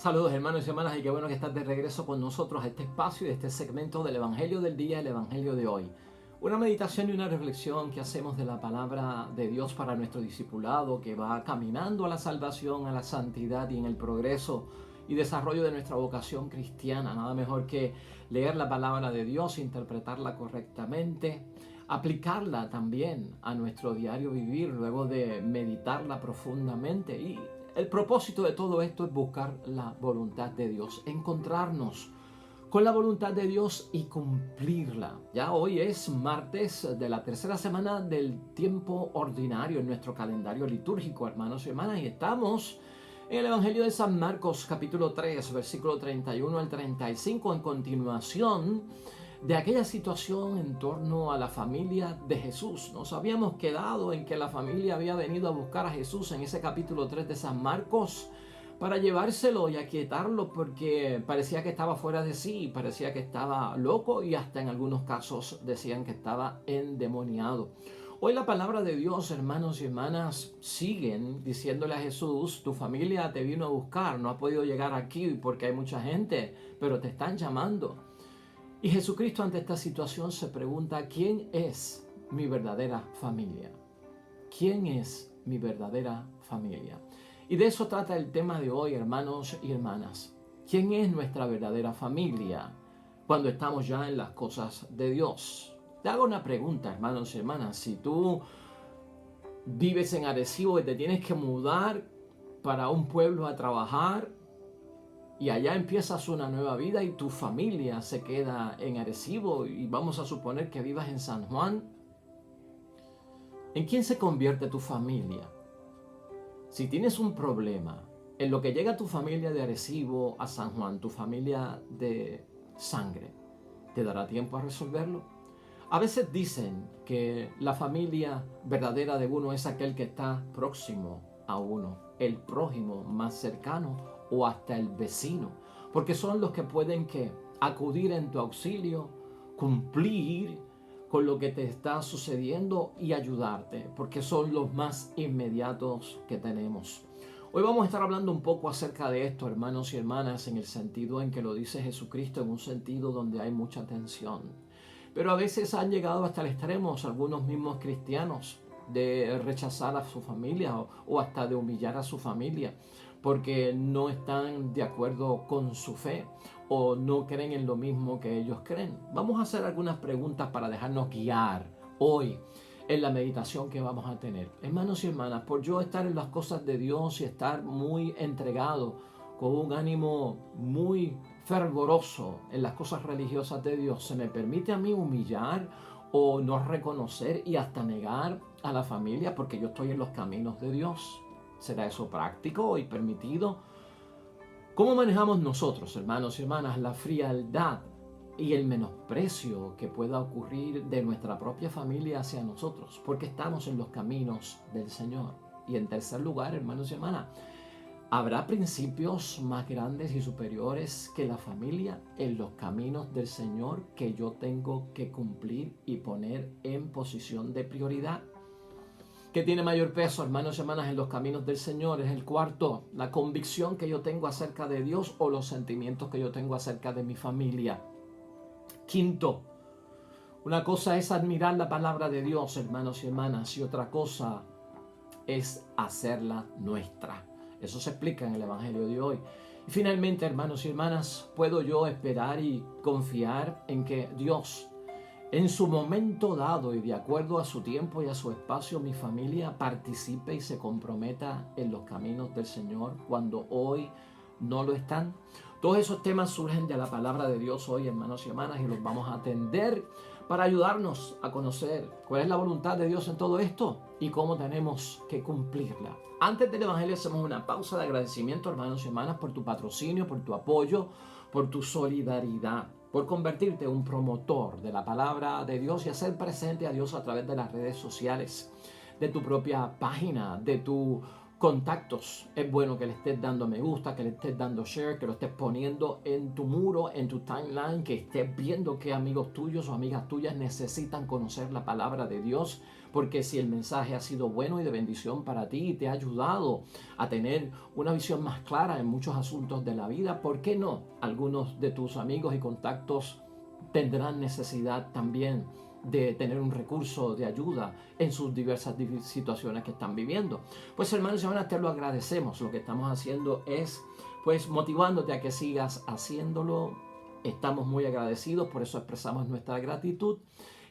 Saludos hermanos y hermanas y qué bueno que estás de regreso con nosotros a este espacio y este segmento del Evangelio del Día, el Evangelio de hoy. Una meditación y una reflexión que hacemos de la palabra de Dios para nuestro discipulado que va caminando a la salvación, a la santidad y en el progreso y desarrollo de nuestra vocación cristiana. Nada mejor que leer la palabra de Dios, interpretarla correctamente, aplicarla también a nuestro diario vivir luego de meditarla profundamente. Y el propósito de todo esto es buscar la voluntad de Dios, encontrarnos con la voluntad de Dios y cumplirla. Ya hoy es martes de la tercera semana del tiempo ordinario en nuestro calendario litúrgico, hermanos y hermanas, y estamos en el Evangelio de San Marcos, capítulo 3, versículo 31 al 35, en continuación de aquella situación en torno a la familia de Jesús. Nos habíamos quedado en que la familia había venido a buscar a Jesús en ese capítulo 3 de San Marcos para llevárselo y aquietarlo porque parecía que estaba fuera de sí, parecía que estaba loco y hasta en algunos casos decían que estaba endemoniado. Hoy la palabra de Dios, hermanos y hermanas, siguen diciéndole a Jesús: tu familia te vino a buscar, no ha podido llegar aquí porque hay mucha gente, pero te están llamando. Y Jesucristo ante esta situación se pregunta: ¿quién es mi verdadera familia? ¿Quién es mi verdadera familia? Y de eso trata el tema de hoy, hermanos y hermanas. ¿Quién es nuestra verdadera familia cuando estamos ya en las cosas de Dios? Te hago una pregunta, hermanos y hermanas. Si tú vives en Arecibo y te tienes que mudar para un pueblo a trabajar, y allá empiezas una nueva vida y tu familia se queda en Arecibo y vamos a suponer que vivas en San Juan, ¿en quién se convierte tu familia? Si tienes un problema en lo que llega tu familia de Arecibo a San Juan, tu familia de sangre, ¿te dará tiempo a resolverlo? A veces dicen que la familia verdadera de uno es aquel que está próximo a uno, el prójimo más cercano o hasta el vecino, porque son los que pueden acudir en tu auxilio, cumplir con lo que te está sucediendo y ayudarte, porque son los más inmediatos que tenemos. Hoy vamos a estar hablando un poco acerca de esto, hermanos y hermanas, en el sentido en que lo dice Jesucristo, en un sentido donde hay mucha tensión. Pero a veces han llegado hasta el extremo algunos mismos cristianos de rechazar a su familia o hasta de humillar a su familia porque no están de acuerdo con su fe o no creen en lo mismo que ellos creen. Vamos a hacer algunas preguntas para dejarnos guiar hoy en la meditación que vamos a tener. Hermanos y hermanas, por yo estar en las cosas de Dios y estar muy entregado, con un ánimo muy fervoroso en las cosas religiosas de Dios, ¿se me permite a mí humillar o no reconocer y hasta negar a la familia porque yo estoy en los caminos de Dios? ¿Será eso práctico y permitido? ¿Cómo manejamos nosotros, hermanos y hermanas, la frialdad y el menosprecio que pueda ocurrir de nuestra propia familia hacia nosotros? Porque estamos en los caminos del Señor. Y en tercer lugar, hermanos y hermanas, ¿habrá principios más grandes y superiores que la familia en los caminos del Señor que yo tengo que cumplir y poner en posición de prioridad? ¿Qué tiene mayor peso, hermanos y hermanas, en los caminos del Señor? Es el cuarto, la convicción que yo tengo acerca de Dios o los sentimientos que yo tengo acerca de mi familia. Quinto, una cosa es admirar la palabra de Dios, hermanos y hermanas, y otra cosa es hacerla nuestra. Eso se explica en el Evangelio de hoy. Y finalmente, hermanos y hermanas, ¿puedo yo esperar y confiar en que Dios, en su momento dado y de acuerdo a su tiempo y a su espacio, mi familia participe y se comprometa en los caminos del Señor cuando hoy no lo están? Todos esos temas surgen de la palabra de Dios hoy, hermanos y hermanas, y los vamos a atender para ayudarnos a conocer cuál es la voluntad de Dios en todo esto y cómo tenemos que cumplirla. Antes del Evangelio hacemos una pausa de agradecimiento, hermanos y hermanas, por tu patrocinio, por tu apoyo, por tu solidaridad, por convertirte en un promotor de la palabra de Dios y hacer presente a Dios a través de las redes sociales, de tu propia página, de tu contactos. Es bueno que le estés dando me gusta, que le estés dando share, que lo estés poniendo en tu muro, en tu timeline, que estés viendo que amigos tuyos o amigas tuyas necesitan conocer la palabra de Dios, porque si el mensaje ha sido bueno y de bendición para ti y te ha ayudado a tener una visión más clara en muchos asuntos de la vida, ¿por qué no? Algunos de tus amigos y contactos tendrán necesidad también de tener un recurso de ayuda en sus diversas situaciones que están viviendo. Pues hermanos y hermanas, te lo agradecemos. Lo que estamos haciendo es pues motivándote a que sigas haciéndolo. Estamos muy agradecidos, por eso expresamos nuestra gratitud.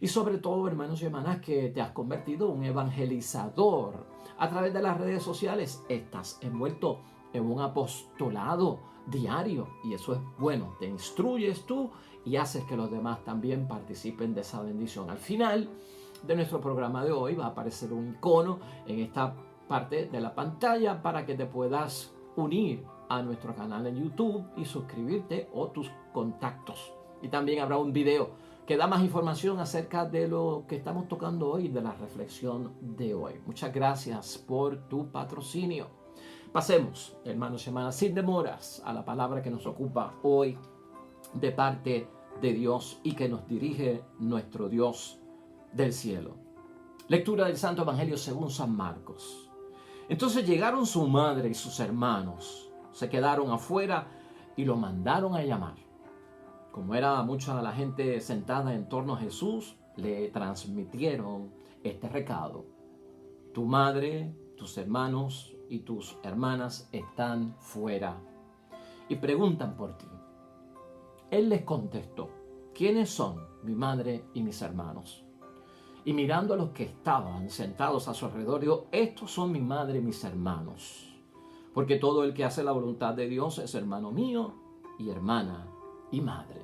Y sobre todo, hermanos y hermanas, que te has convertido en un evangelizador. A través de las redes sociales estás envuelto en un apostolado diario y eso es bueno. Te instruyes tú y haces que los demás también participen de esa bendición. Al final de nuestro programa de hoy va a aparecer un icono en esta parte de la pantalla para que te puedas unir a nuestro canal en YouTube y suscribirte o tus contactos. Y también habrá un video que da más información acerca de lo que estamos tocando hoy, de la reflexión de hoy. Muchas gracias por tu patrocinio. Pasemos, hermanos y hermanas, sin demoras a la palabra que nos ocupa hoy de parte de Dios y que nos dirige nuestro Dios del cielo. Lectura del Santo Evangelio según San Marcos. Entonces llegaron su madre y sus hermanos, se quedaron afuera y lo mandaron a llamar. Como era mucha la gente sentada en torno a Jesús, le transmitieron este recado: tu madre, tus hermanos y tus hermanas están fuera y preguntan por ti. Él les contestó: ¿quiénes son mi madre y mis hermanos? Y mirando a los que estaban sentados a su alrededor, dijo: estos son mi madre y mis hermanos, porque todo el que hace la voluntad de Dios es hermano mío y hermana y madre.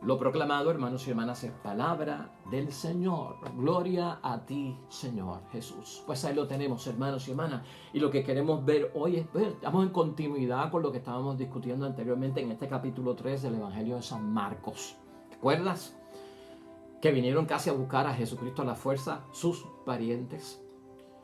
Lo proclamado, hermanos y hermanas, es palabra del Señor. Gloria a ti, Señor Jesús. Pues ahí lo tenemos, hermanos y hermanas. Y lo que queremos ver hoy es, estamos en continuidad con lo que estábamos discutiendo anteriormente en este capítulo 3 del Evangelio de San Marcos. ¿Recuerdas? Que vinieron casi a buscar a Jesucristo a la fuerza sus parientes,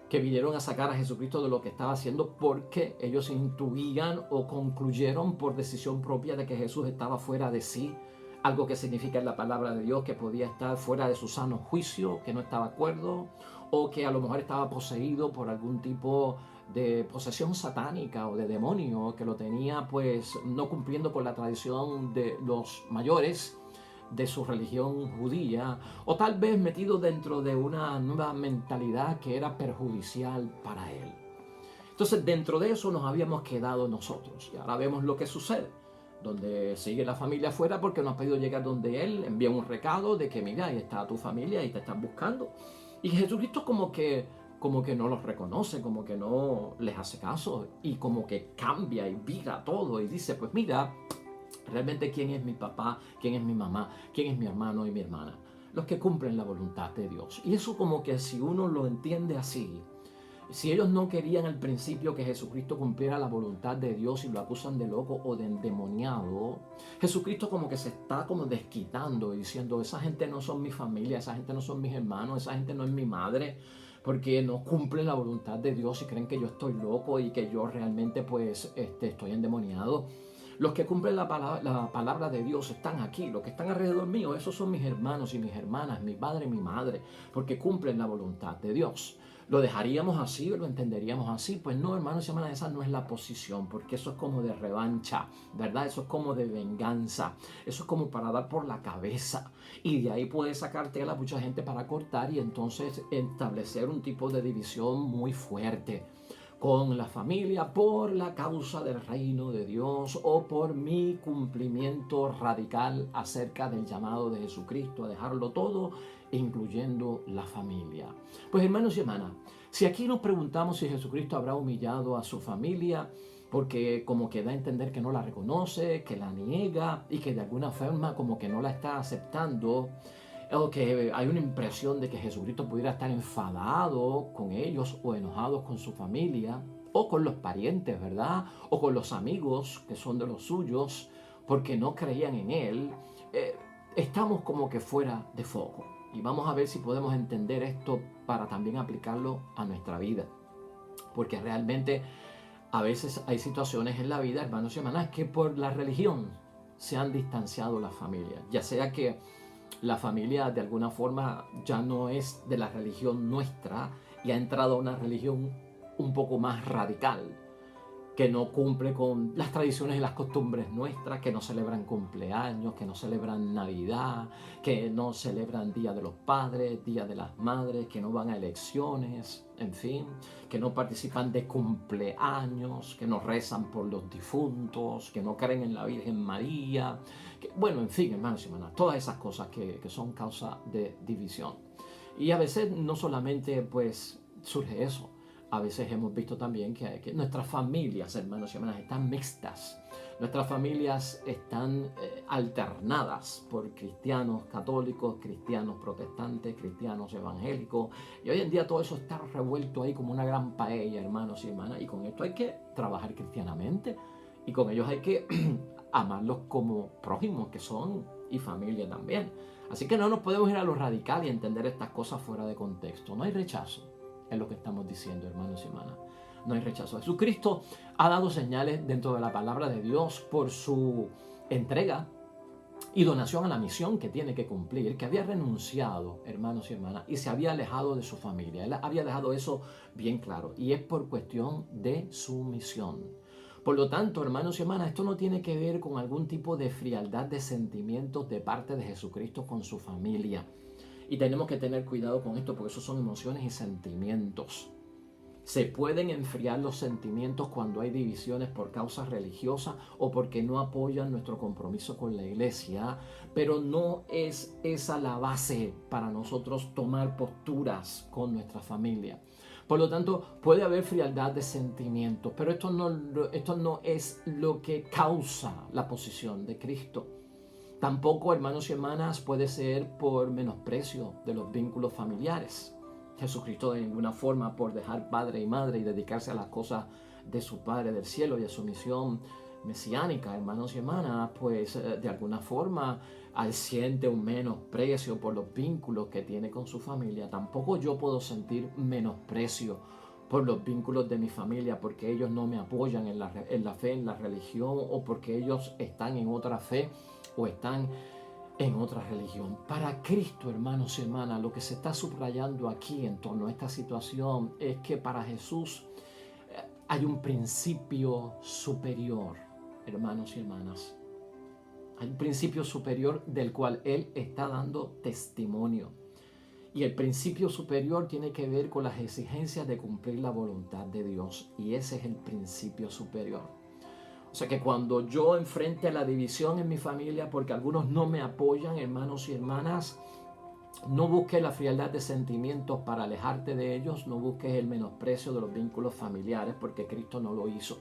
que vinieron a sacar a Jesucristo de lo que estaba haciendo porque ellos intuían o concluyeron por decisión propia de que Jesús estaba fuera de sí, algo que significa en la palabra de Dios que podía estar fuera de su sano juicio, que no estaba de acuerdo, o que a lo mejor estaba poseído por algún tipo de posesión satánica o de demonio, que lo tenía pues no cumpliendo con la tradición de los mayores de su religión judía, o tal vez metido dentro de una nueva mentalidad que era perjudicial para él. Entonces dentro de eso nos habíamos quedado nosotros y ahora vemos lo que sucede, donde sigue la familia afuera porque no ha podido llegar donde él, envía un recado de que mira, ahí está tu familia y te están buscando. Y Jesucristo como que no los reconoce, como que no les hace caso y como que cambia y vira todo y dice, pues mira, realmente quién es mi papá, quién es mi mamá, quién es mi hermano y mi hermana, los que cumplen la voluntad de Dios. Y eso como que si uno lo entiende así, si ellos no querían al principio que Jesucristo cumpliera la voluntad de Dios y lo acusan de loco o de endemoniado, Jesucristo como que se está como desquitando y diciendo, esa gente no son mi familia, esa gente no son mis hermanos, esa gente no es mi madre, porque no cumplen la voluntad de Dios y creen que yo estoy loco y que yo realmente pues estoy endemoniado. Los que cumplen la palabra de Dios están aquí, los que están alrededor mío, esos son mis hermanos y mis hermanas, mi padre y mi madre, porque cumplen la voluntad de Dios. ¿Lo dejaríamos así o lo entenderíamos así? Pues no, hermanos y hermanas, esa no es la posición, porque eso es como de revancha, ¿verdad? Eso es como de venganza, eso es como para dar por la cabeza. Y de ahí puede sacar tela mucha gente para cortar y entonces establecer un tipo de división muy fuerte con la familia por la causa del reino de Dios o por mi cumplimiento radical acerca del llamado de Jesucristo a dejarlo todo, incluyendo la familia. Pues hermanos y hermanas, si aquí nos preguntamos si Jesucristo habrá humillado a su familia porque como que da a entender que no la reconoce, que la niega y que de alguna forma como que no la está aceptando, o que hay una impresión de que Jesucristo pudiera estar enfadado con ellos o enojados con su familia o con los parientes, ¿verdad? O con los amigos que son de los suyos porque no creían en él, estamos como que fuera de foco. Y vamos a ver si podemos entender esto para también aplicarlo a nuestra vida. porque realmente a veces hay situaciones en la vida, hermanos y hermanas, que por la religión se han distanciado las familias, ya sea que la familia de alguna forma ya no es de la religión nuestra y ha entrado a una religión un poco más radical, que no cumple con las tradiciones y las costumbres nuestras, que no celebran cumpleaños, que no celebran Navidad, que no celebran Día de los Padres, Día de las Madres, que no van a elecciones, en fin, que no participan de cumpleaños, que no rezan por los difuntos, que no creen en la Virgen María, que, bueno, en fin, hermanos y hermanas, todas esas cosas que son causa de división. Y a veces no solamente pues surge eso, a veces hemos visto también que nuestras familias, hermanos y hermanas, están mixtas. Nuestras familias están alternadas por cristianos católicos, cristianos protestantes, cristianos evangélicos. Y hoy en día todo eso está revuelto ahí como una gran paella, hermanos y hermanas. Y con esto hay que trabajar cristianamente. Y con ellos hay que amarlos como prójimos que son y familia también. Así que no nos podemos ir a lo radical y entender estas cosas fuera de contexto. No hay rechazo. Es lo que estamos diciendo, hermanos y hermanas. No hay rechazo. Jesucristo ha dado señales dentro de la palabra de Dios por su entrega y donación a la misión que tiene que cumplir, que había renunciado, hermanos y hermanas, y se había alejado de su familia. Él había dejado eso bien claro, y es por cuestión de su misión. Por lo tanto, hermanos y hermanas, esto no tiene que ver con algún tipo de frialdad de sentimientos de parte de Jesucristo con su familia. Y tenemos que tener cuidado con esto porque esos son emociones y sentimientos. Se pueden enfriar los sentimientos cuando hay divisiones por causas religiosas o porque no apoyan nuestro compromiso con la iglesia, pero no es esa la base para nosotros tomar posturas con nuestra familia. Por lo tanto, puede haber frialdad de sentimientos, pero esto no es lo que causa la posición de Cristo. Tampoco, hermanos y hermanas, puede ser por menosprecio de los vínculos familiares. Jesucristo de ninguna forma por dejar padre y madre y dedicarse a las cosas de su Padre del cielo y a su misión mesiánica, hermanos y hermanas, pues de alguna forma siente un menosprecio por los vínculos que tiene con su familia. Tampoco yo puedo sentir menosprecio por los vínculos de mi familia porque ellos no me apoyan en la fe, en la religión, o porque ellos están en otra fe o están en otra religión. Para Cristo, hermanos y hermanas, lo que se está subrayando aquí en torno a esta situación es que para Jesús hay un principio superior, hermanos y hermanas. Hay un principio superior del cual Él está dando testimonio. Y el principio superior tiene que ver con las exigencias de cumplir la voluntad de Dios. Y ese es el principio superior. O sea que cuando yo enfrente a la división en mi familia porque algunos no me apoyan, hermanos y hermanas, no busques la frialdad de sentimientos para alejarte de ellos, no busques el menosprecio de los vínculos familiares porque Cristo no lo hizo.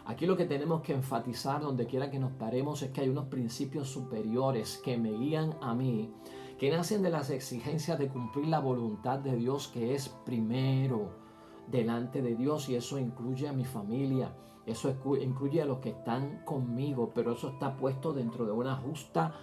Aquí lo que tenemos que enfatizar donde quiera que nos paremos es que hay unos principios superiores que me guían a mí, que nacen de las exigencias de cumplir la voluntad de Dios, que es primero delante de Dios, y eso incluye a mi familia, eso incluye a los que están conmigo, pero eso está puesto dentro de una justa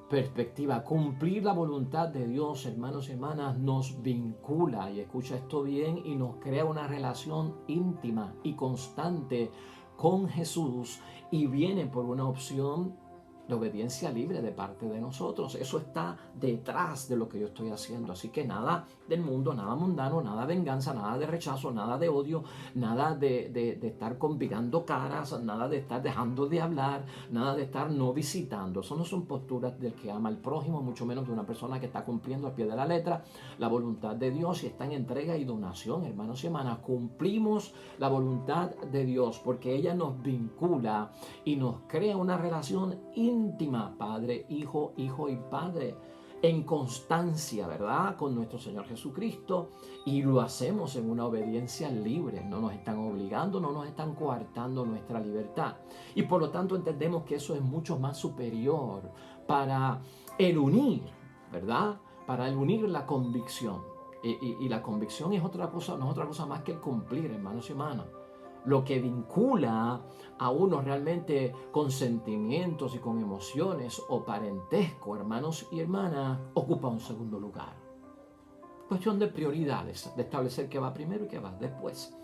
perspectiva. Cumplir la voluntad de Dios, hermanos y hermanas, nos vincula, y escucha esto bien, y nos crea una relación íntima y constante con Jesús, y viene por una opción de obediencia libre de parte de nosotros. Eso está detrás de lo que yo estoy haciendo. Así que nada del mundo, nada mundano, nada de venganza, nada de rechazo, nada de odio, nada de estar combinando caras, nada de estar dejando de hablar, nada de estar no visitando. Eso no son posturas del que ama al prójimo, mucho menos de una persona que está cumpliendo al pie de la letra la voluntad de Dios y está en entrega y donación, hermanos y hermanas. Cumplimos la voluntad de Dios porque ella nos vincula y nos crea una relación íntima, Padre, Hijo, Hijo y Padre, en constancia, ¿verdad?, con nuestro Señor Jesucristo, y lo hacemos en una obediencia libre. No nos están obligando, no nos están coartando nuestra libertad, y por lo tanto entendemos que eso es mucho más superior para el unir, ¿verdad?, para el unir la convicción, y la convicción es otra cosa, no es otra cosa más que el cumplir, hermanos y hermanas. Lo que vincula a uno realmente con sentimientos y con emociones o parentesco, hermanos y hermanas, ocupa un segundo lugar. Cuestión de prioridades, de establecer qué va primero y qué va después.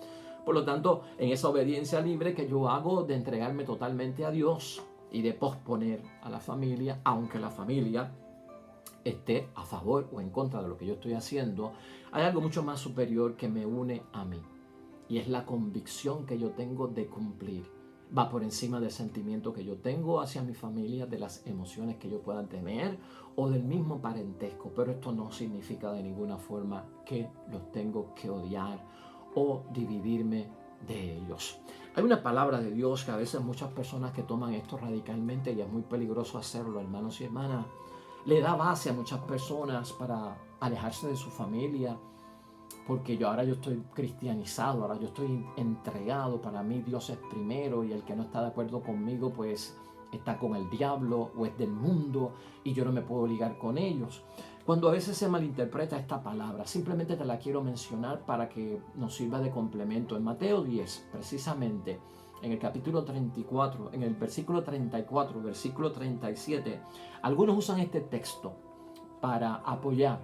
Por lo tanto, en esa obediencia libre que yo hago de entregarme totalmente a Dios y de posponer a la familia, aunque la familia esté a favor o en contra de lo que yo estoy haciendo, hay algo mucho más superior que me une a mí. Y es la convicción que yo tengo de cumplir. Va por encima del sentimiento que yo tengo hacia mi familia, de las emociones que yo pueda tener o del mismo parentesco. Pero esto no significa de ninguna forma que los tengo que odiar o dividirme de ellos. Hay una palabra de Dios que a veces muchas personas que toman esto radicalmente, y es muy peligroso hacerlo, hermanos y hermanas, le da base a muchas personas para alejarse de su familia, porque ahora yo estoy cristianizado, ahora yo estoy entregado, para mí Dios es primero y el que no está de acuerdo conmigo pues está con el diablo o es del mundo y yo no me puedo ligar con ellos. Cuando a veces se malinterpreta esta palabra, simplemente te la quiero mencionar para que nos sirva de complemento. En Mateo 10, precisamente, en el capítulo 34, en el versículo 34, versículo 37, algunos usan este texto para apoyar,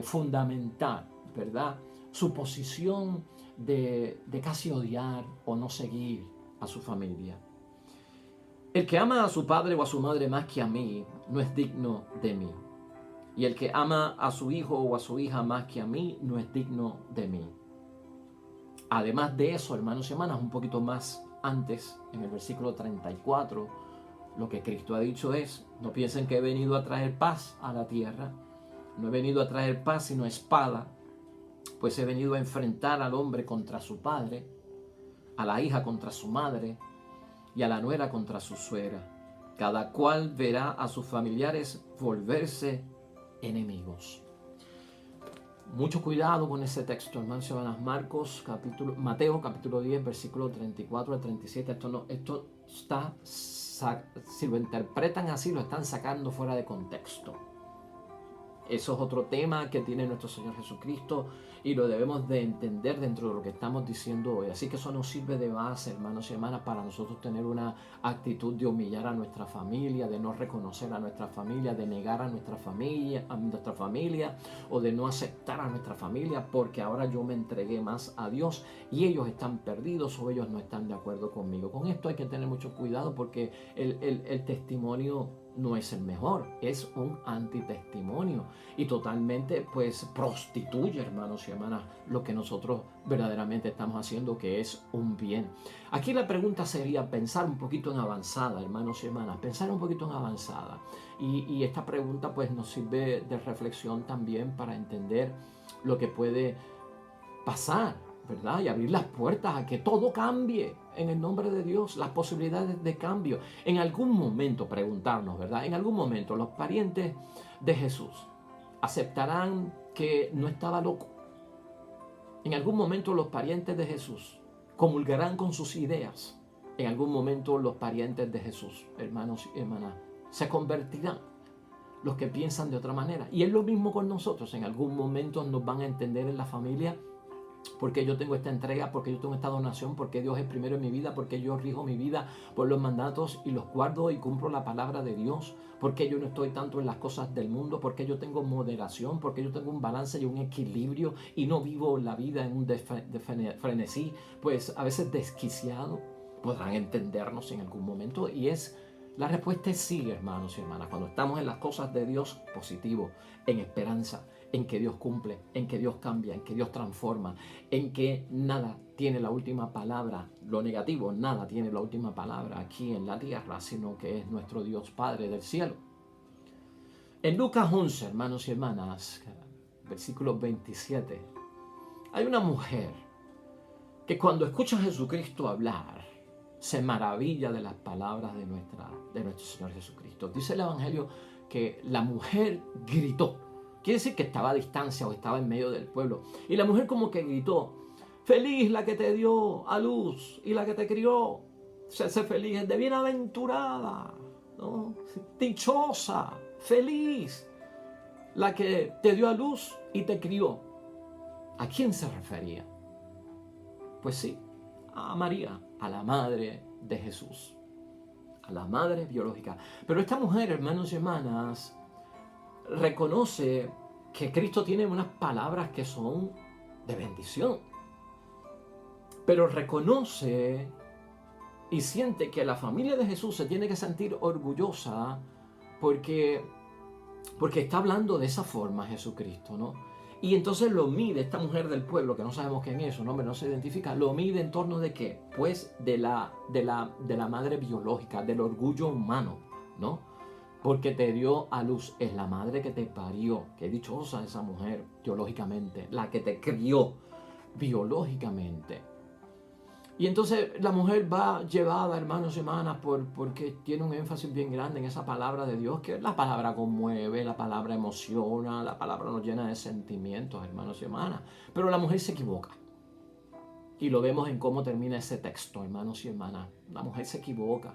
fundamentar, ¿verdad?, su posición de casi odiar o no seguir a su familia. El que ama a su padre o a su madre más que a mí no es digno de mí. Y el que ama a su hijo o a su hija más que a mí no es digno de mí. Además de eso, hermanos y hermanas, un poquito más antes, en el versículo 34, lo que Cristo ha dicho es: no piensen que he venido a traer paz a la tierra. No he venido a traer paz sino espada, pues he venido a enfrentar al hombre contra su padre, a la hija contra su madre y a la nuera contra su suegra. Cada cual verá a sus familiares volverse enemigos. Mucho cuidado con ese texto, hermanos y hermanas. Mateo capítulo 10, versículo 34 al 37. Si lo interpretan así, lo están sacando fuera de contexto. Eso es otro tema que tiene nuestro Señor Jesucristo y lo debemos de entender dentro de lo que estamos diciendo hoy. Así que eso nos sirve de base, hermanos y hermanas, para nosotros tener una actitud de humillar a nuestra familia, de no reconocer a nuestra familia, de negar a nuestra familia o de no aceptar a nuestra familia porque ahora yo me entregué más a Dios y ellos están perdidos o ellos no están de acuerdo conmigo. Con esto hay que tener mucho cuidado porque el testimonio no es el mejor, es un antitestimonio y totalmente pues prostituye, hermanos y hermanas, lo que nosotros verdaderamente estamos haciendo, que es un bien. Aquí la pregunta sería pensar un poquito en avanzada, hermanos y hermanas, pensar un poquito en avanzada y esta pregunta pues nos sirve de reflexión también para entender lo que puede pasar, ¿verdad? Y abrir las puertas a que todo cambie en el nombre de Dios, las posibilidades de cambio. En algún momento preguntarnos, ¿verdad? En algún momento los parientes de Jesús aceptarán que no estaba loco. En algún momento los parientes de Jesús comulgarán con sus ideas. En algún momento los parientes de Jesús, hermanos y hermanas, se convertirán, los que piensan de otra manera. Y es lo mismo con nosotros. En algún momento nos van a entender en la familia porque yo tengo esta entrega, porque yo tengo esta donación, porque Dios es primero en mi vida, porque yo rijo mi vida por los mandatos y los guardo y cumplo la palabra de Dios, porque yo no estoy tanto en las cosas del mundo, porque yo tengo moderación, porque yo tengo un balance y un equilibrio y no vivo la vida en un frenesí, pues a veces desquiciado. Podrán entendernos en algún momento y la respuesta es sí, hermanos y hermanas. Cuando estamos en las cosas de Dios, positivo, en esperanza, en que Dios cumple, en que Dios cambia, en que Dios transforma, en que nada tiene la última palabra, lo negativo, nada tiene la última palabra aquí en la tierra, sino que es nuestro Dios Padre del cielo. En Lucas 11, hermanos y hermanas, versículo 27, hay una mujer que cuando escucha a Jesucristo hablar, se maravilla de las palabras de nuestro Señor Jesucristo. Dice el Evangelio que la mujer gritó. Quiere decir que estaba a distancia o estaba en medio del pueblo. Y la mujer como que gritó: feliz la que te dio a luz y la que te crió. Sé feliz, es de bienaventurada, ¿no? Dichosa, feliz la que te dio a luz y te crió. ¿A quién se refería? Pues sí, a María, a la madre de Jesús, a la madre biológica. Pero esta mujer, hermanos y hermanas, reconoce que Cristo tiene unas palabras que son de bendición. pero reconoce y siente que la familia de Jesús se tiene que sentir orgullosa porque está hablando de esa forma Jesucristo, ¿no? Y entonces lo mide esta mujer del pueblo, que no sabemos quién es, su nombre no se identifica, lo mide en torno de ¿qué? Pues de la madre biológica, del orgullo humano, ¿no? Porque te dio a luz, es la madre que te parió. Qué dichosa esa mujer biológicamente, la que te crió biológicamente. Y entonces la mujer va llevada, hermanos y hermanas, porque tiene un énfasis bien grande en esa palabra de Dios, que la palabra conmueve, la palabra emociona, la palabra nos llena de sentimientos, hermanos y hermanas. Pero la mujer se equivoca. Y lo vemos en cómo termina ese texto, hermanos y hermanas. La mujer se equivoca.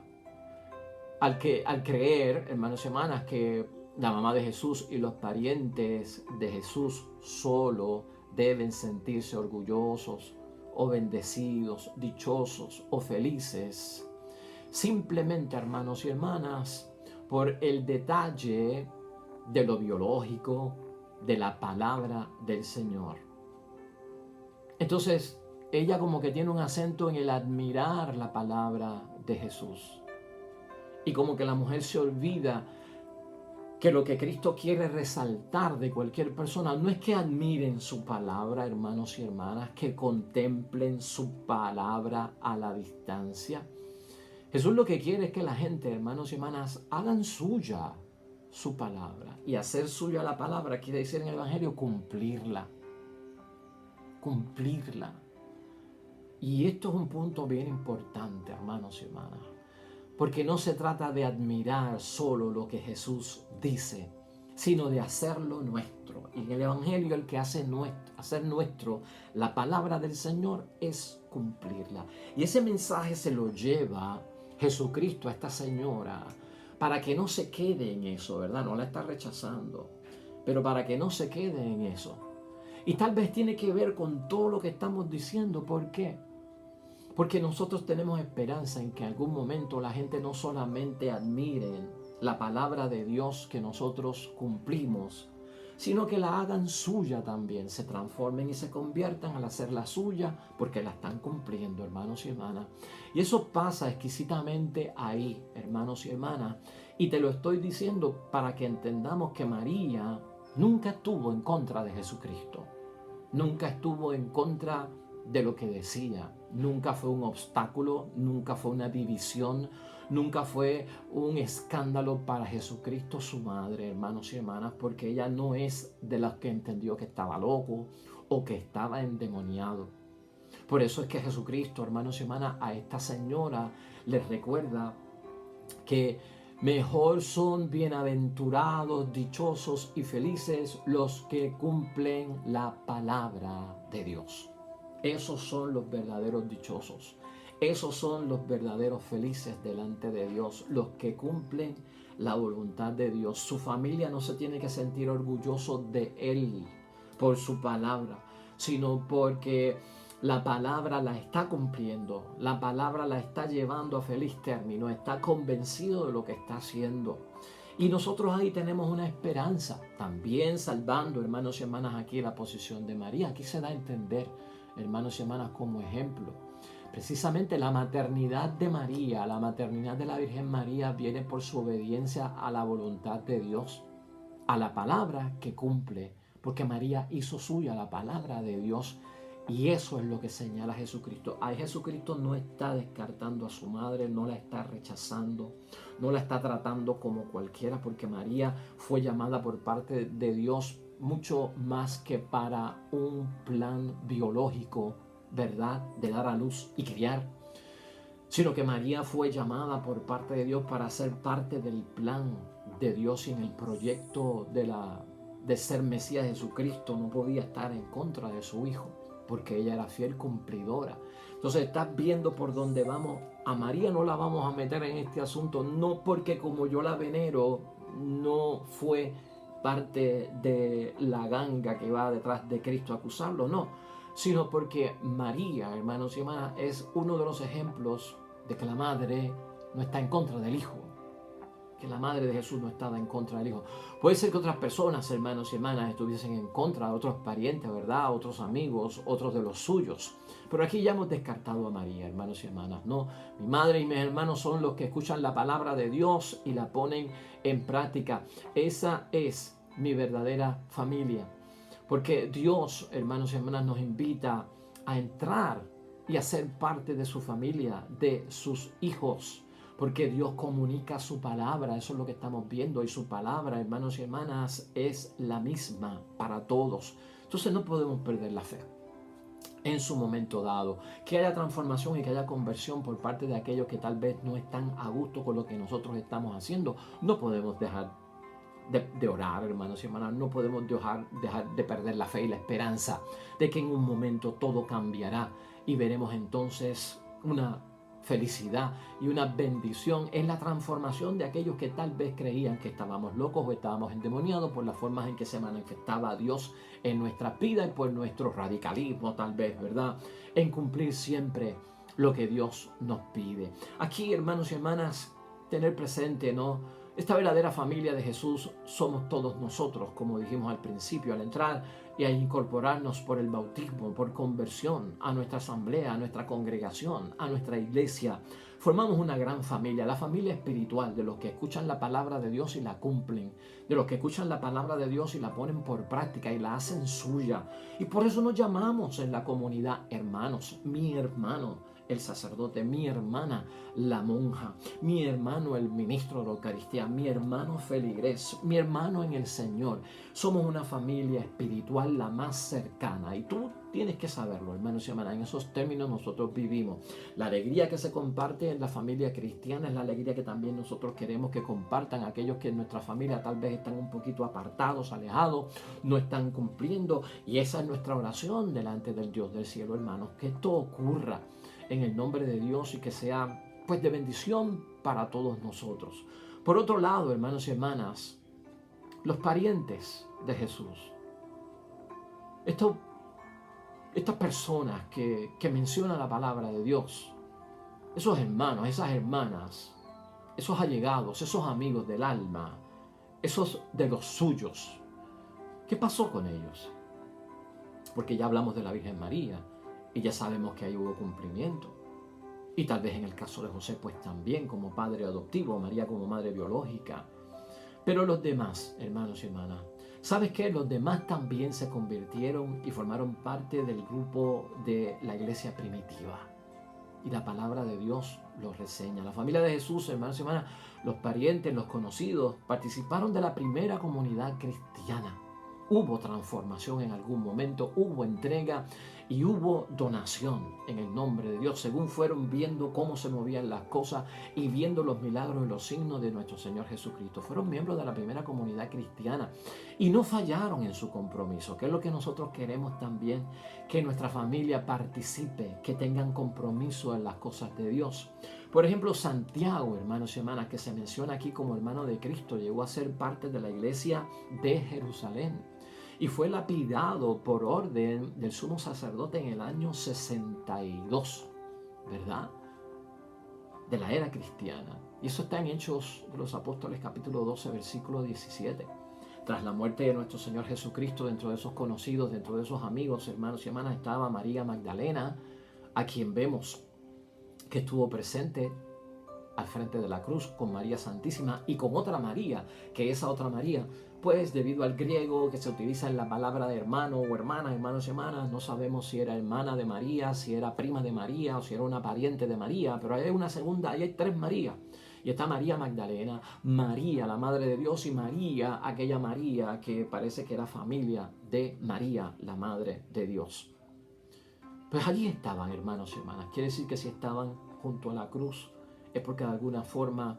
Al creer, hermanos y hermanas, que la mamá de Jesús y los parientes de Jesús solo deben sentirse orgullosos o bendecidos, dichosos o felices, simplemente, hermanos y hermanas, por el detalle de lo biológico, de la palabra del Señor. Entonces, ella como que tiene un acento en el admirar la palabra de Jesús. Y como que la mujer se olvida que lo que Cristo quiere resaltar de cualquier persona no es que admiren su palabra, hermanos y hermanas, que contemplen su palabra a la distancia. Jesús lo que quiere es que la gente, hermanos y hermanas, hagan suya su palabra. Y hacer suya la palabra quiere decir en el Evangelio cumplirla. Cumplirla. Y esto es un punto bien importante, hermanos y hermanas. Porque no se trata de admirar solo lo que Jesús dice, sino de hacerlo nuestro. Y en el Evangelio el que hacer nuestro la palabra del Señor es cumplirla. Y ese mensaje se lo lleva Jesucristo a esta señora para que no se quede en eso, ¿verdad? No la está rechazando, pero para que no se quede en eso. Y tal vez tiene que ver con todo lo que estamos diciendo. ¿Por qué? Porque nosotros tenemos esperanza en que en algún momento la gente no solamente admire la palabra de Dios que nosotros cumplimos, sino que la hagan suya también, se transformen y se conviertan al hacerla suya porque la están cumpliendo, hermanos y hermanas. Y eso pasa exquisitamente ahí, hermanos y hermanas. Y te lo estoy diciendo para que entendamos que María nunca estuvo en contra de Jesucristo, nunca estuvo en contra de lo que decía. Nunca fue un obstáculo, nunca fue una división, nunca fue un escándalo para Jesucristo, su madre, hermanos y hermanas, porque ella no es de las que entendió que estaba loco o que estaba endemoniado. Por eso es que Jesucristo, hermanos y hermanas, a esta señora les recuerda que mejor son bienaventurados, dichosos y felices los que cumplen la palabra de Dios. Esos son los verdaderos dichosos. Esos son los verdaderos felices delante de Dios, los que cumplen la voluntad de Dios. Su familia no se tiene que sentir orgulloso de Él por su palabra, sino porque la palabra la está cumpliendo, la palabra la está llevando a feliz término, está convencido de lo que está haciendo. Y nosotros ahí tenemos una esperanza, también salvando, hermanos y hermanas, aquí la posición de María. Aquí se da a entender, hermanos y hermanas, como ejemplo. Precisamente la maternidad de María, la maternidad de la Virgen María viene por su obediencia a la voluntad de Dios, a la palabra que cumple, porque María hizo suya la palabra de Dios. Y eso es lo que señala Jesucristo. Ahí Jesucristo no está descartando a su madre, no la está rechazando, no la está tratando como cualquiera, porque María fue llamada por parte de Dios mucho más que para un plan biológico, ¿verdad?, de dar a luz y criar, sino que María fue llamada por parte de Dios para ser parte del plan de Dios y en el proyecto de ser Mesías. Jesucristo no podía estar en contra de su hijo, porque ella era fiel cumplidora. Entonces estás viendo por dónde vamos. A María no la vamos a meter en este asunto, no porque como yo la venero, no fue parte de la ganga que va detrás de Cristo a acusarlo, no, sino porque María, hermanos y hermanas, es uno de los ejemplos de que la madre no está en contra del hijo, que la madre de Jesús no estaba en contra del Hijo. Puede ser que otras personas, hermanos y hermanas, estuviesen en contra, otros parientes, ¿verdad? Otros amigos, otros de los suyos. Pero aquí ya hemos descartado a María, hermanos y hermanas. No, mi madre y mis hermanos son los que escuchan la palabra de Dios y la ponen en práctica. Esa es mi verdadera familia. Porque Dios, hermanos y hermanas, nos invita a entrar y a ser parte de su familia, de sus hijos. Porque Dios comunica su palabra, eso es lo que estamos viendo. Y su palabra, hermanos y hermanas, es la misma para todos. Entonces no podemos perder la fe en su momento dado. Que haya transformación y que haya conversión por parte de aquellos que tal vez no están a gusto con lo que nosotros estamos haciendo. No podemos dejar de orar, hermanos y hermanas. No podemos dejar de perder la fe y la esperanza de que en un momento todo cambiará y veremos entonces una felicidad y una bendición en la transformación de aquellos que tal vez creían que estábamos locos o estábamos endemoniados por las formas en que se manifestaba Dios en nuestra vida y por nuestro radicalismo tal vez, ¿verdad? En cumplir siempre lo que Dios nos pide. Aquí, hermanos y hermanas, tener presente, ¿no? Esta verdadera familia de Jesús somos todos nosotros, como dijimos al principio, al entrar y a incorporarnos por el bautismo, por conversión a nuestra asamblea, a nuestra congregación, a nuestra iglesia. Formamos una gran familia, la familia espiritual de los que escuchan la palabra de Dios y la cumplen, de los que escuchan la palabra de Dios y la ponen por práctica y la hacen suya. Y por eso nos llamamos en la comunidad hermanos, mi hermano el sacerdote, mi hermana la monja, mi hermano el ministro de la Eucaristía, mi hermano feligrés, mi hermano en el Señor. Somos una familia espiritual la más cercana y tú tienes que saberlo, hermanos y hermanas. En esos términos nosotros vivimos. La alegría que se comparte en la familia cristiana es la alegría que también nosotros queremos que compartan aquellos que en nuestra familia tal vez están un poquito apartados, alejados, no están cumpliendo. Y esa es nuestra oración delante del Dios del cielo, hermanos, que esto ocurra en el nombre de Dios y que sea pues de bendición para todos nosotros. Por otro lado, hermanos y hermanas, los parientes de Jesús, estas personas que mencionan la palabra de Dios, esos hermanos, esas hermanas, esos allegados, esos amigos del alma, esos de los suyos, ¿qué pasó con ellos? Porque ya hablamos de la Virgen María y ya sabemos que ahí hubo cumplimiento. Y tal vez en el caso de José, pues también como padre adoptivo, María como madre biológica. Pero los demás, hermanos y hermanas, ¿sabes qué? Los demás también se convirtieron y formaron parte del grupo de la iglesia primitiva. Y la palabra de Dios los reseña. La familia de Jesús, hermanos y hermanas, los parientes, los conocidos, participaron de la primera comunidad cristiana. Hubo transformación en algún momento, hubo entrega y hubo donación en el nombre de Dios, según fueron viendo cómo se movían las cosas y viendo los milagros y los signos de nuestro Señor Jesucristo. Fueron miembros de la primera comunidad cristiana y no fallaron en su compromiso, que es lo que nosotros queremos también, que nuestra familia participe, que tengan compromiso en las cosas de Dios. Por ejemplo, Santiago, hermanos y hermanas, que se menciona aquí como hermano de Cristo, llegó a ser parte de la iglesia de Jerusalén y fue lapidado por orden del sumo sacerdote en el año 62, ¿verdad? De la era cristiana. Y eso está en Hechos de los Apóstoles, capítulo 12, versículo 17. Tras la muerte de nuestro Señor Jesucristo, dentro de esos conocidos, dentro de esos amigos, hermanos y hermanas, estaba María Magdalena, a quien vemos que estuvo presente al frente de la cruz con María Santísima y con otra María, que esa otra María, pues debido al griego que se utiliza en la palabra de hermano o hermana, hermanos y hermanas, no sabemos si era hermana de María, si era prima de María o si era una pariente de María, pero hay una segunda, hay tres Marías. Y está María Magdalena, María, la Madre de Dios, y María, aquella María que parece que era familia de María, la Madre de Dios. Pues allí estaban, hermanos y hermanas. Quiere decir que si estaban junto a la cruz es porque de alguna forma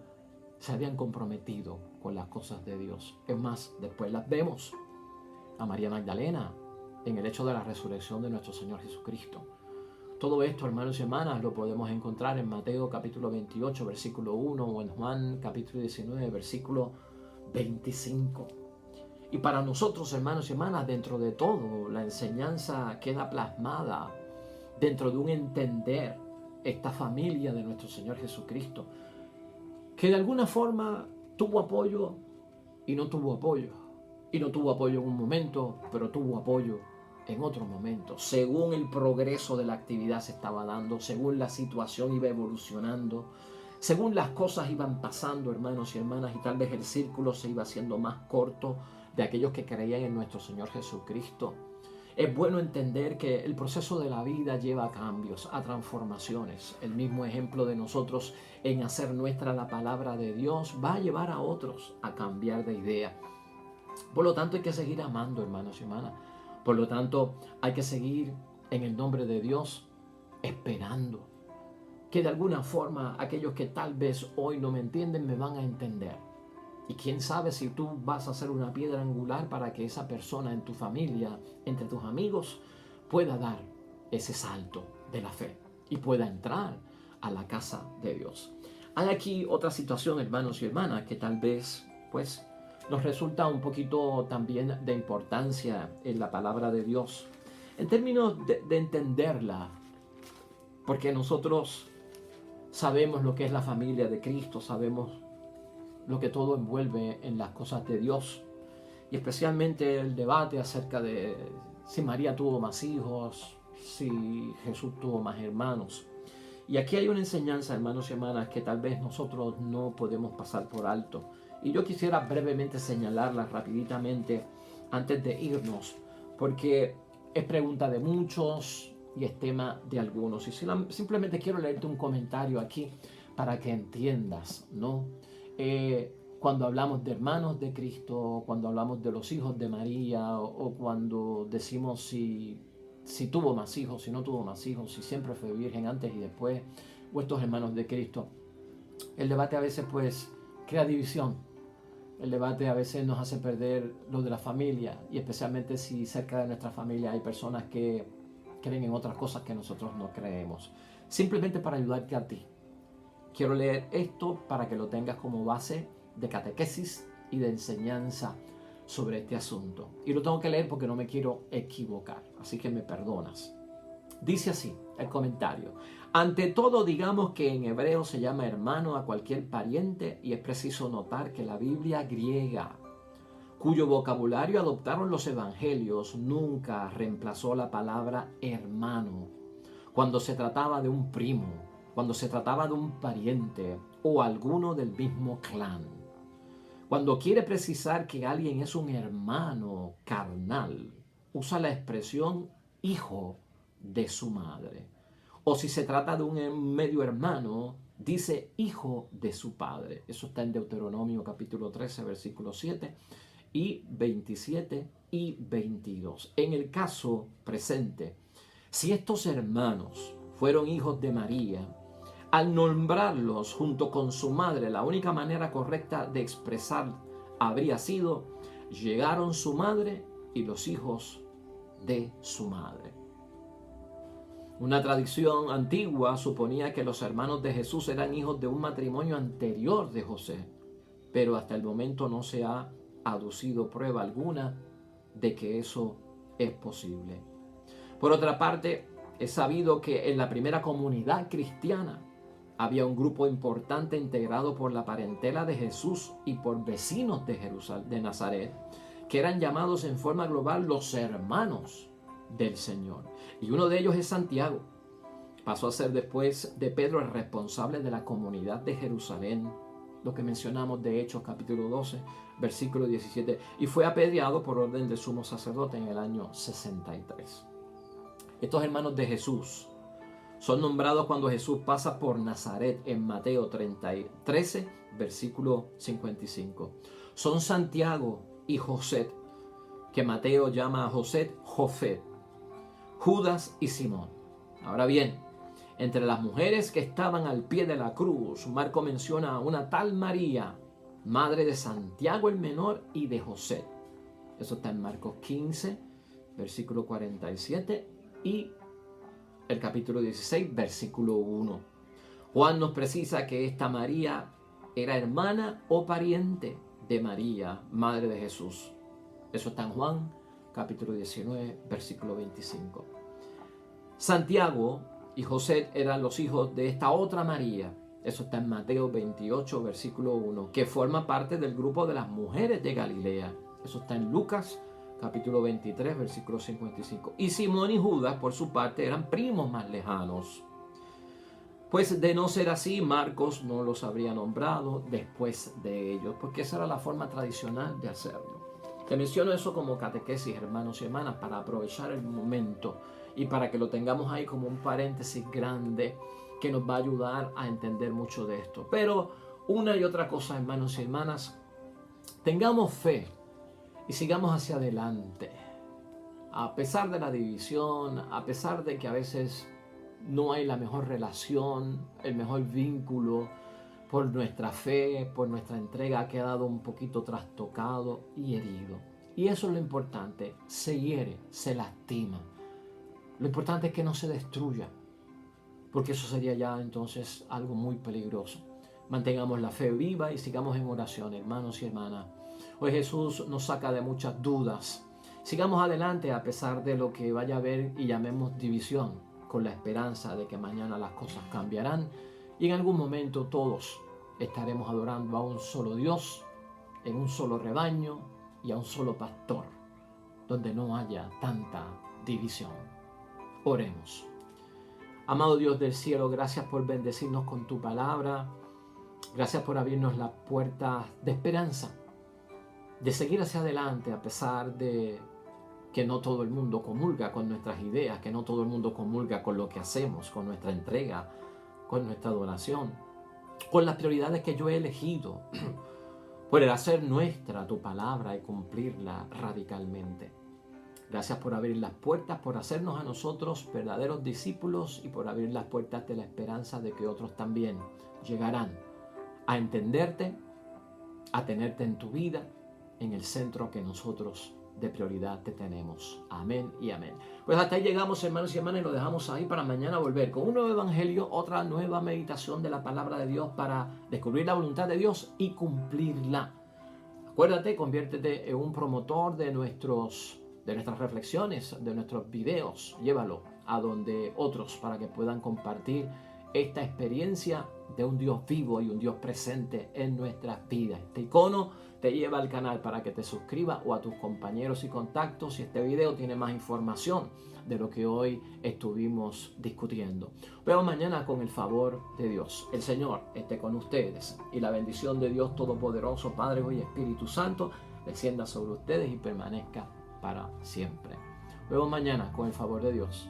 se habían comprometido con las cosas de Dios. Es más, después las vemos a María Magdalena en el hecho de la resurrección de nuestro Señor Jesucristo. Todo esto, hermanos y hermanas, lo podemos encontrar en Mateo capítulo 28, versículo 1, o en Juan capítulo 19, versículo 25. Y para nosotros, hermanos y hermanas, dentro de todo, la enseñanza queda plasmada dentro de un entender esta familia de nuestro Señor Jesucristo, que de alguna forma tuvo apoyo y no tuvo apoyo. Y no tuvo apoyo en un momento, pero tuvo apoyo en otro momento. Según el progreso de la actividad se estaba dando, según la situación iba evolucionando, según las cosas iban pasando, hermanos y hermanas, y tal vez el círculo se iba haciendo más corto de aquellos que creían en nuestro Señor Jesucristo. Es bueno entender que el proceso de la vida lleva a cambios, a transformaciones. El mismo ejemplo de nosotros en hacer nuestra la palabra de Dios va a llevar a otros a cambiar de idea. Por lo tanto, hay que seguir amando, hermanos y hermanas. Por lo tanto, hay que seguir en el nombre de Dios esperando que de alguna forma aquellos que tal vez hoy no me entienden me van a entender. Y quién sabe si tú vas a ser una piedra angular para que esa persona en tu familia, entre tus amigos, pueda dar ese salto de la fe y pueda entrar a la casa de Dios. Hay aquí otra situación, hermanos y hermanas, que tal vez pues nos resulta un poquito también de importancia en la palabra de Dios, en términos de entenderla, porque nosotros sabemos lo que es la familia de Cristo, sabemos lo que todo envuelve en las cosas de Dios, y especialmente el debate acerca de si María tuvo más hijos, si Jesús tuvo más hermanos. Y aquí hay una enseñanza, hermanos y hermanas, que tal vez nosotros no podemos pasar por alto. Y yo quisiera brevemente señalarla rapiditamente antes de irnos, porque es pregunta de muchos y es tema de algunos. Y simplemente quiero leerte un comentario aquí para que entiendas, ¿no? Cuando hablamos de hermanos de Cristo, cuando hablamos de los hijos de María, o cuando decimos si tuvo más hijos, si no tuvo más hijos, si siempre fue virgen antes y después, o estos hermanos de Cristo, el debate a veces pues crea división. El debate a veces nos hace perder lo de la familia, y especialmente si cerca de nuestra familia hay personas que creen en otras cosas que nosotros no creemos. Simplemente para ayudarte a ti, quiero leer esto para que lo tengas como base de catequesis y de enseñanza sobre este asunto. Y lo tengo que leer porque no me quiero equivocar, así que me perdonas. Dice así el comentario: ante todo, digamos que en hebreo se llama hermano a cualquier pariente, y es preciso notar que la Biblia griega, cuyo vocabulario adoptaron los evangelios, nunca reemplazó la palabra hermano cuando se trataba de un primo, cuando se trataba de un pariente o alguno del mismo clan. Cuando quiere precisar que alguien es un hermano carnal, usa la expresión hijo de su madre. O si se trata de un medio hermano, dice hijo de su padre. Eso está en Deuteronomio capítulo 13, versículos 7 y 27 y 22. En el caso presente, si estos hermanos fueron hijos de María, al nombrarlos junto con su madre, la única manera correcta de expresar habría sido: llegaron su madre y los hijos de su madre. Una tradición antigua suponía que los hermanos de Jesús eran hijos de un matrimonio anterior de José, pero hasta el momento no se ha aducido prueba alguna de que eso es posible. Por otra parte, es sabido que en la primera comunidad cristiana había un grupo importante integrado por la parentela de Jesús y por vecinos de Jerusalén, de Nazaret, que eran llamados en forma global los hermanos del Señor. Y uno de ellos es Santiago. Pasó a ser después de Pedro el responsable de la comunidad de Jerusalén, lo que mencionamos de Hechos capítulo 12, versículo 17, y fue apedreado por orden del sumo sacerdote en el año 63. Estos hermanos de Jesús son nombrados cuando Jesús pasa por Nazaret en Mateo 13, versículo 55. Son Santiago y José, que Mateo llama a José Jofet, Judas y Simón. Ahora bien, entre las mujeres que estaban al pie de la cruz, Marco menciona a una tal María, madre de Santiago el menor y de José. Eso está en Marcos 15, versículo 47 y el capítulo 16, versículo 1. Juan nos precisa que esta María era hermana o pariente de María, madre de Jesús. Eso está en Juan, capítulo 19, versículo 25. Santiago y José eran los hijos de esta otra María, Eso está en Mateo 28, versículo 1, que forma parte del grupo de las mujeres de Galilea. Eso está en Lucas, capítulo 23, versículo 55. Y Simón y Judas, por su parte, eran primos más lejanos. Pues de no ser así, Marcos no los habría nombrado después de ellos, porque esa era la forma tradicional de hacerlo. Te menciono eso como catequesis, hermanos y hermanas, para aprovechar el momento y para que lo tengamos ahí como un paréntesis grande que nos va a ayudar a entender mucho de esto. Pero una y otra cosa, hermanos y hermanas, tengamos fe y sigamos hacia adelante. A pesar de la división, a pesar de que a veces no hay la mejor relación, el mejor vínculo, por nuestra fe, por nuestra entrega ha quedado un poquito trastocado y herido. Y eso es lo importante, se hiere, se lastima. Lo importante es que no se destruya, porque eso sería ya entonces algo muy peligroso. Mantengamos la fe viva y sigamos en oración, hermanos y hermanas. Hoy Jesús nos saca de muchas dudas. Sigamos adelante a pesar de lo que vaya a haber y llamemos división, con la esperanza de que mañana las cosas cambiarán y en algún momento todos estaremos adorando a un solo Dios, en un solo rebaño y a un solo pastor, donde no haya tanta división. Oremos. Amado Dios del cielo, gracias por bendecirnos con tu palabra. Gracias por abrirnos las puertas de esperanza, de seguir hacia adelante a pesar de que no todo el mundo comulga con nuestras ideas, que no todo el mundo comulga con lo que hacemos, con nuestra entrega, con nuestra adoración, con las prioridades que yo he elegido, por el hacer nuestra tu palabra y cumplirla radicalmente. Gracias por abrir las puertas, por hacernos a nosotros verdaderos discípulos y por abrir las puertas de la esperanza de que otros también llegarán a entenderte, a tenerte en tu vida, en el centro que nosotros de prioridad te tenemos. Amén y amén. Pues hasta ahí llegamos, hermanos y hermanas, y lo dejamos ahí para mañana volver con un nuevo evangelio, otra nueva meditación de la palabra de Dios para descubrir la voluntad de Dios y cumplirla. Acuérdate, conviértete en un promotor de nuestras reflexiones, de nuestros videos. Llévalo a donde otros para que puedan compartir esta experiencia de un Dios vivo y un Dios presente en nuestras vidas. Este icono te lleva al canal para que te suscribas o a tus compañeros y contactos si este video tiene más información de lo que hoy estuvimos discutiendo. Vemos mañana con el favor de Dios. El Señor esté con ustedes y la bendición de Dios Todopoderoso, Padre, Hijo y Espíritu Santo, descienda sobre ustedes y permanezca para siempre. Vemos mañana con el favor de Dios.